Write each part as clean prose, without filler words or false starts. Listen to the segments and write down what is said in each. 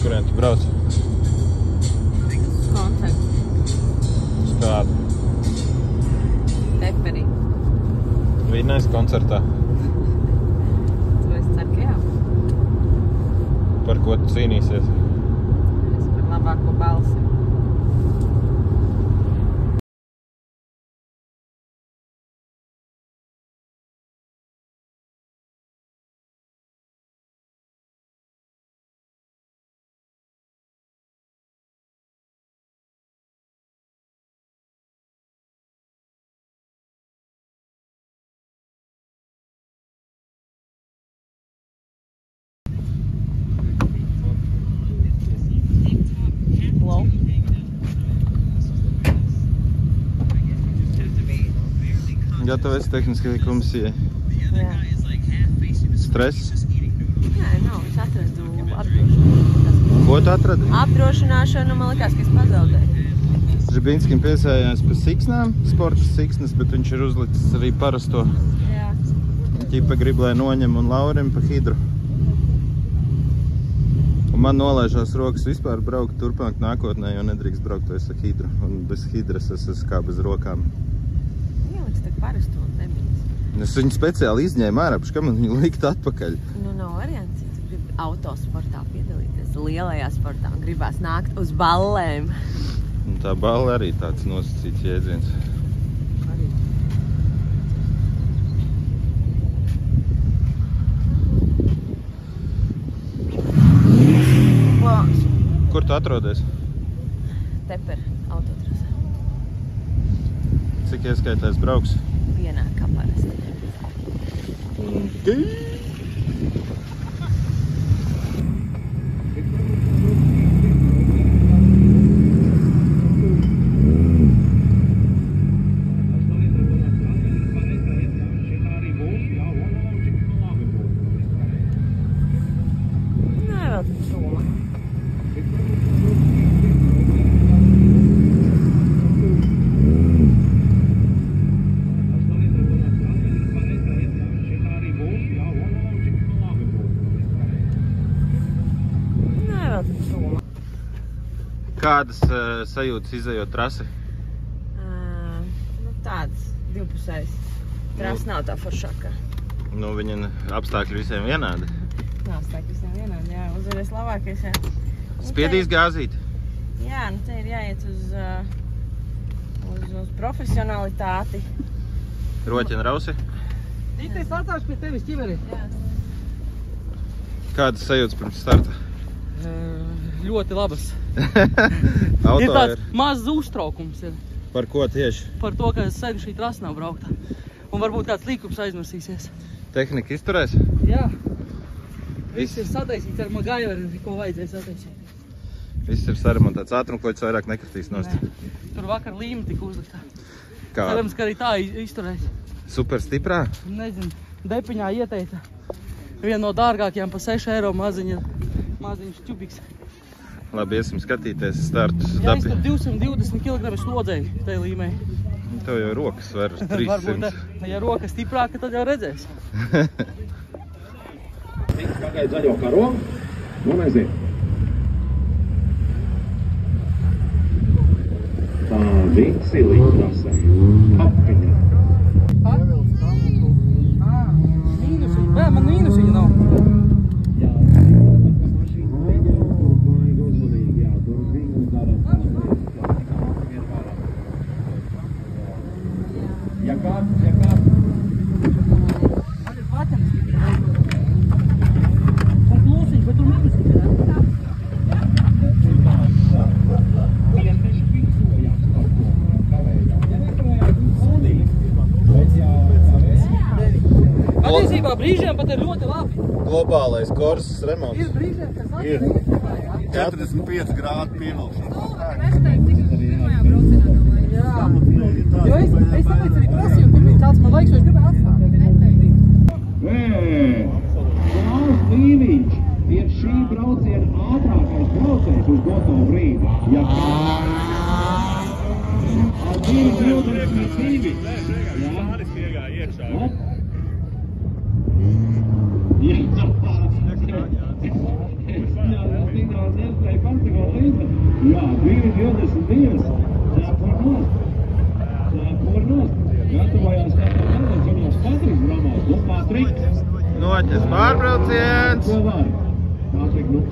kurien tu brauc? Koncertu. Uz kādu? Teperī. Vīnais koncertā. Tu esi ceru, ka jā. Par ko tu cīnīsies? Es par labāko balsi. Gatavojas tehniskajai komisijai. Jā. Stress? Nē, nav. Es atradu apdrošināšanu. Ko tu atradi? Apdrošināšanu, man likās, ka es pazaudēju. Žibīnskim piesējās pa siksnām, sporta siksnas, bet viņš ir uzlicis arī parasto. Jā. Ķipa grib, lai noņem un Laurim pa hidru. Un man nolaižās rokas vispār braukt turpmāk nākotnē, jo nedrīkst braukt vairs ar hidru. Un bez hidras es esmu kā bez rokām. Parasto nebijas. Es viņu speciāli izņēmu ārā, kā man viņu likt atpakaļ. Nu, nav variants, ja tu gribi autosportā piedalīties, lielajā sportā, un gribās nākt uz ballēm. Un tā balle arī tāds nosacīts jēdziens. Arī. Klās. Kur tu atrodies? Teper autotrasē. Cik ieskaitēs brauks? Vienā kā parasti. Nē, vēl tūma. Kādas sajūtas izejot trasi? Nu, tāds divpusējs. Trasa nav tā foršākā. Nu, viņa apstākļi visiem vienādi. Nav apstākļi visiem vienādi, jā. Uzvedies labākais, jā. Spiedīs gāzīt? Jā, nu te ir jāiet uz profesionalitāti. Roķina rausi? Rītais atstāšu pie tevis ķiveri. Jā. Kādas sajūtas pirms starta? Ļoti labas. Auto Ir tāds mazs uztraukums. Par ko tieši? Par to, ka sen šī trasa nav braukta. Un varbūt kāds līkums aizmirsīsies. Tehnika izturēs? Jā. Viss ir sataisīts ar MacGyveri, ko vajadzēja sataisīt. Viss ir saremontēts. Ātrumkloķis vairāk nekritīs nost. Tur vakar līme tika uzliktā. Kā? Cerams, ka arī tā izturēs. Super stiprā? Nezinu, Depiņā ieteica vienu no dārgākajām pa 6 eiro maziņš ķubiks. Labi, iesim skatīties startus. Jā, es tur 220 kg slodzēju tajā līmē. Tev jau rokas var 300. Varbūt, ja roka stiprāka, tad jau redzēs. Pagaid zaļo karogu un aiziet. Tā visi līdztrasē. Apiņa. Mīnusiņa. Bē, man mīnusiņa nav. Jā, mašīna pieņem, tur vajag uzmanīgi, jā, tur viņu dara. Ja kāds. Man ir patenis. Un klusiņš, bet tur mīnusiņa. Patiesībā brīžiem pat ir ļoti labi. Globālais korsas remonts. Ir brīžiem, kas Ir. atcerīgi. 45 grādu pievilkšana. Jā. Jo es tāpēc arī prasīju, kur bija tāds man laiks, jo es gribēju atstāt. Klaus Līviņš ir šī brauciena ātrākais braucējs uz doto brīdi. Ja ar 2.22. Jā.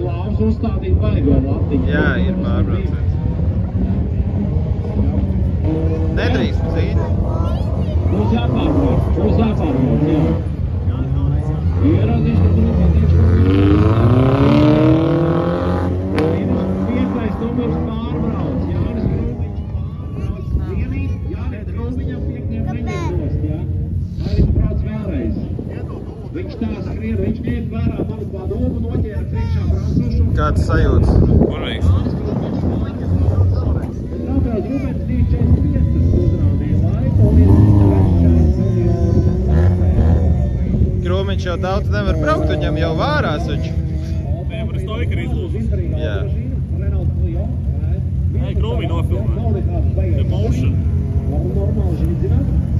Klāvs uzstādīt baigo latiņu. Jā, ir pārbrauciens. Nedrīkst cīt. Būs jāpārbrauc, jā. Ierazīšu, ka tu nepatiekšu. Piektais numurs pārbrauc. Jānis Krūmiņš pārbrauc. Jānis Krūmiņam piektiem neņemtos, jā. Vai viņš brauc vēlreiz? Viņš tā skrien, viņš ņēma vērā manu padomu, noķēra priekšā braucošo. Kāds sajūts? Burvīgs. Tāpēc Rubens 2.45 uzrādīja laiku un ir Krūmiņš jau daudz nevar braukt, viņam jau vārās viņš. Viņam ar stoiku ir izlūžas. Jā. Ei, Krūmiņ nofilmē. The motion.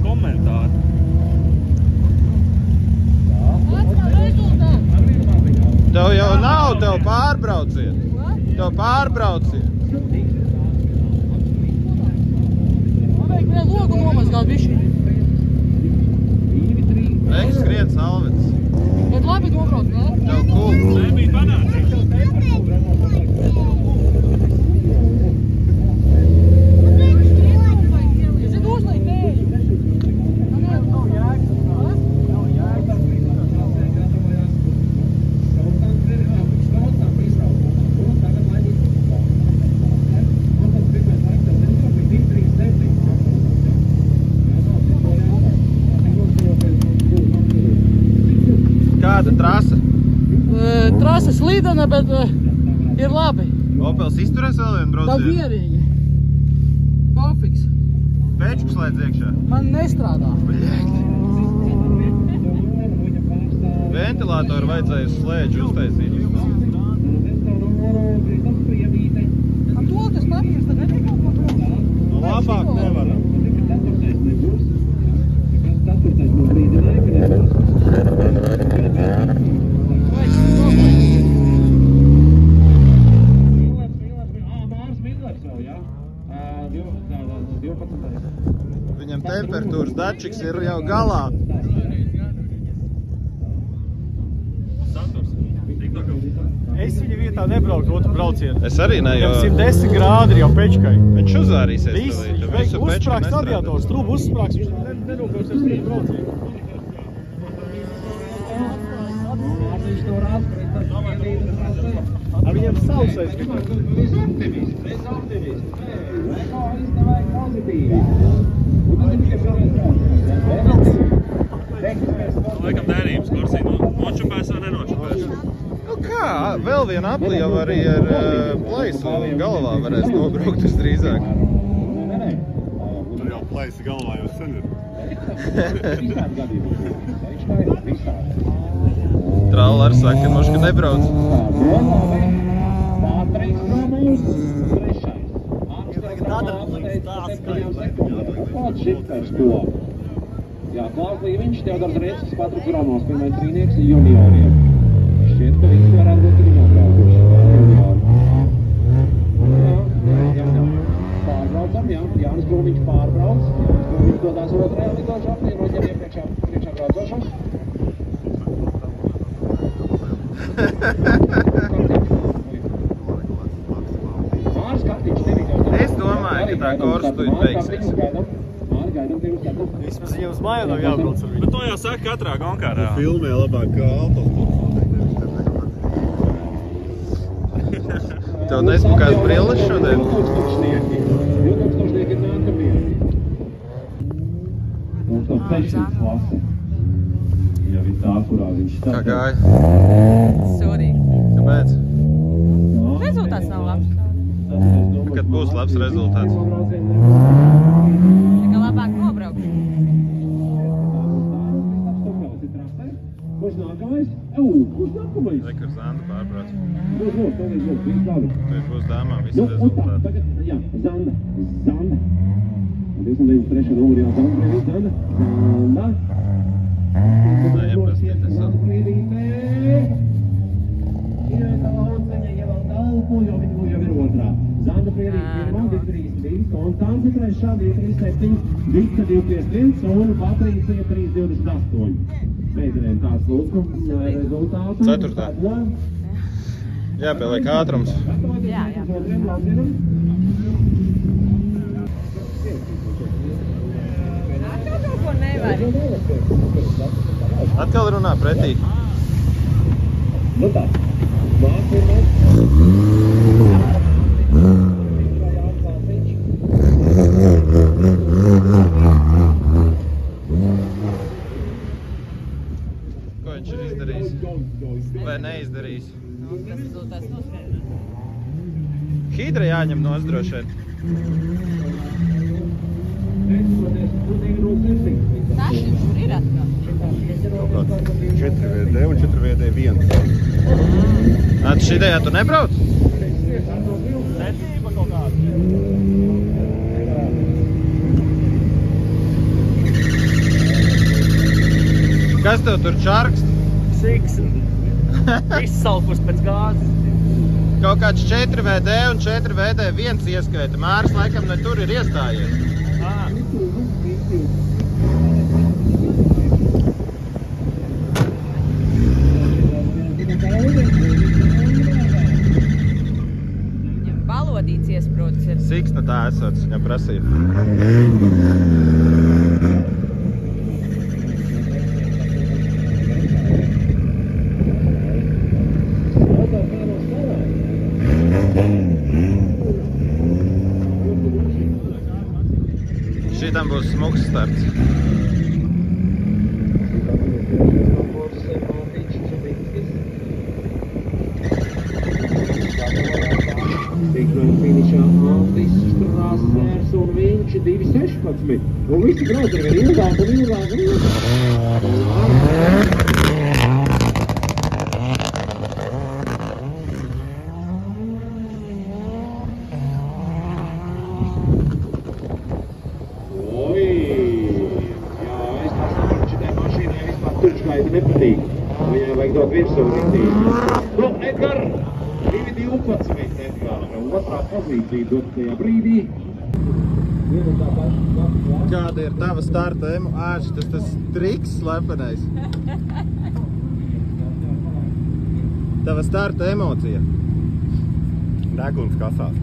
Komentāri. Tev jau nav, tev pārbrauciet. Tev pārbrauciet. Man vajag vēl logu nomazgāt bišķi. Reiks skrien salvets. Bet labi nobrauc, ne? Tev kults. Nebija panācīgs. Kāda trasa? Trasa slīdena, bet ir labi. Opels izturēs vēl vienu Tā braucienu? mierīgi. Pofiks. Pēčkus laidz iekšā. Man nestrādā. Ventilātoru vajadzēja uz slēdžu uztaisīt. Ar to, kas papīrs, tad netiek kaut ko brauc. Nu, labāk nevaram. Viņam temperatūras dačiks ir jau galā. Es viņa vietā nebrauktu otru braucienu. Es arī ne, jo... 110 grādi ir jau pečkai. Viņš uzvārīsies. Viss, viņš beig uzsprāks radiators, trūbu uzsprāks, viņš nenopilsies uz braucienu. Ar viņiem sausais tikai. Laikam dērības kursī nočupēs vai nenočupēs? Nu kā, vēl viena apli jau arī ar plaisu galvā varēs nobraukt visdrīzāk. Tur jau plaisi galvā jau sen ir. Trallars saka, moška nebrauc. Jā, Klaus Līviņš, Teodors Riecis, Patriks Romovs, pirmais trīnieks junioriem. Šķiet, ka visi varētu būt arī nobraukuši. Jā. Pārbraucam, jā. Jānis Krūmiņš pārbrauc. Jānis Krūmiņš dodās otrajā lidošu apli, noņem iepriekšā braucošam. Māris Kartiņš tevi jau... Es domāju, ka tā korsa tuļ beigsies. Vismaz viņiem uz mājā nav jābrauc ar viņu. Bet to jau saka katrā gonkārā. Filmē labāk kā autos. Tev nesmukās brilles šodien? 2000 ir nākamie. Un to 600 klase. Ja ir tā, kurā viņš Kā gāja? Sūdīgi. Kāpēc? Rezultāts nav labs. Kad būs labs rezultāts? Tikai labāk nobraukt. Kurš nākamais? Kurš nākamais? Rekar Zanda pārbrauc. Būs, viss labi. Tur būs dāmām visi Nu, un tā, rezultāti. tagad, jā, Zanda. 293. numuri jau Zanda. Ieprastīties. Zanda klīrītē. Ievēl telpu, jo viņa jau ir otrā. Zanda klīrītē pirmā, 232, Konstance trešā, 237, Vika 251 un Patricija 328. Pēdējiem tās lūdzu rezultātu. Ceturtā. Jāpieliek ātrums. Jā. Atkal kaut ko nevar. Atkal runā pretī. Nu tā. Nākamais. Ko viņš ir izdarījis? Vai neizdarījis? Kas to tās noskaidro? Hidra jāņem nost droši vien. Tašņi, kur ir atkal? 4VD un 4VD1. Šī idejā tu nebrauc? Netība kaut kāda. Kas tev tur čarkst? Siksim. Izsalkus pēc gāzes. Kaut kāds 4VD un 4VD1 ieskaita. Māris laikam ne tur ir iestājies. Viņam balodīts iesprūdis ir. Siksna tā esot, viņam prasīja. Šitam būs smuks starts. Tikmēr finišā Andris Strasers un viņš 2.16. Un visi brauc ar vien ilgāk un ilgāk un ilgāk. Nepatīk. Viņai vajag dot virsū rītīgi. Nu, Edgar, 2.12 Edgar. Otrā pozīcija dot tajā brīdī. Kāda ir tava starta emocija? Tas triks slepenais. Tava starta emocija. Deguns kasās.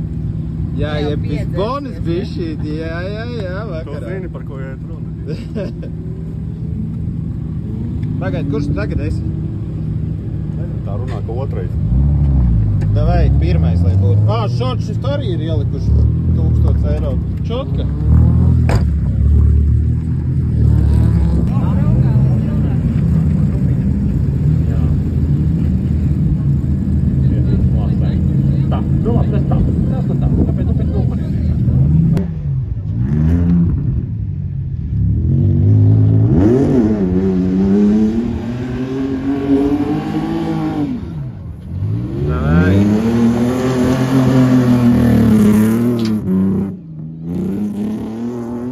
Jā, Jā, jeb piedzert. bonus bišķīt. Jā, To vakarā. zini, par ko iet runa. Pagaid, kurš tu tagad esi? Tā runā, ka otrais. Davai, pirmais, lai būtu. Šorts šis arī ir ielikuši 1000 eiro. Čotka. Tā, nu labi, tas tā. Kāpēc tu pēc noparies? Davai.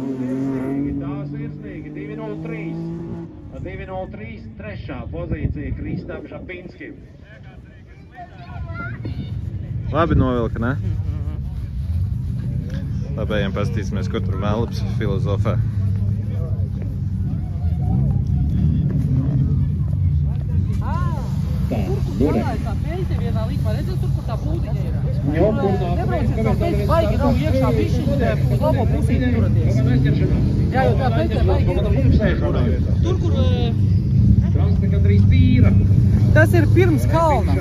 Tās virsnīgi 2.03. 2.03 trešā pozīcija Kristam Žapinskim. Labi novilka, ne? Labi, ejam pastīsimies, ko tur Melps filozofē. Tā, Tā peļķe vienā līkmā, redzēs tur, kur tā būdiņa ir. Jo, kur tā Nebrauciet tā peļķe, baigi nav iekšā bišķiņ, uz labo pusīti turaties. Jā, jo tā peļķe baigi ir. Tur, kur... Krasta gandrīz tīra. Tas ir pirms kalna.